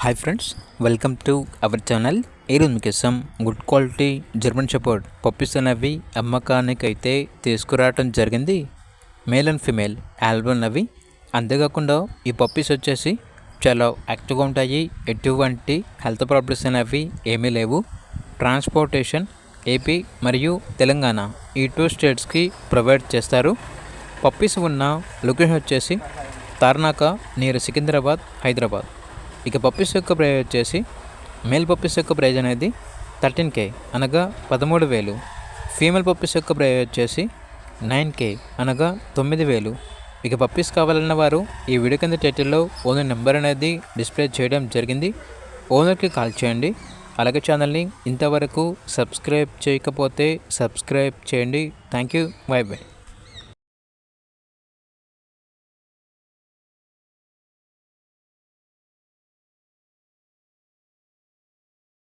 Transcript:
Hi friends, welcome to our channel. ఈరోజు మీకోసం good quality German shepherd puppies అనేవి అమ్మకానికి అయితే తీసుకురావడం జరిగింది. మేల్ అండ్ ఫిమేల్ ఆల్బమ్ అవి. అంతేకాకుండా ఈ పప్పీస్ వచ్చేసి చాలా యాక్టివ్గా ఉంటాయి. ఎటువంటి హెల్త్ ప్రాబ్లమ్స్ అనేవి ఏమీ లేవు. ట్రాన్స్పోర్టేషన్ ఏపీ మరియు తెలంగాణ ఈ 2 స్టేట్స్కి ప్రొవైడ్ చేస్తారు. పప్పీస్ ఉన్న లొకేషన్ వచ్చేసి తార్నాక నియర్ సికింద్రాబాద్, హైదరాబాద్. ఇక పప్పీస్ యొక్క ప్రైజ్ వచ్చేసి మేల్ పప్పీస్ యొక్క ప్రైజ్ అనేది 13K అనగా 13,000. ఫీమేల్ పప్పీస్ యొక్క ప్రైజ్ వచ్చేసి 9K అనగా 9,000. ఇక పప్పీస్ కావాలన్న వారు ఈ వీడియో కింద టైటిల్లో ఓనర్ నెంబర్ అనేది డిస్ప్లే చేయడం జరిగింది. ఓనర్కి కాల్ చేయండి. అలాగే ఛానల్ని ఇంతవరకు సబ్స్క్రైబ్ చేయకపోతే సబ్స్క్రైబ్ చేయండి. Thank you. By by.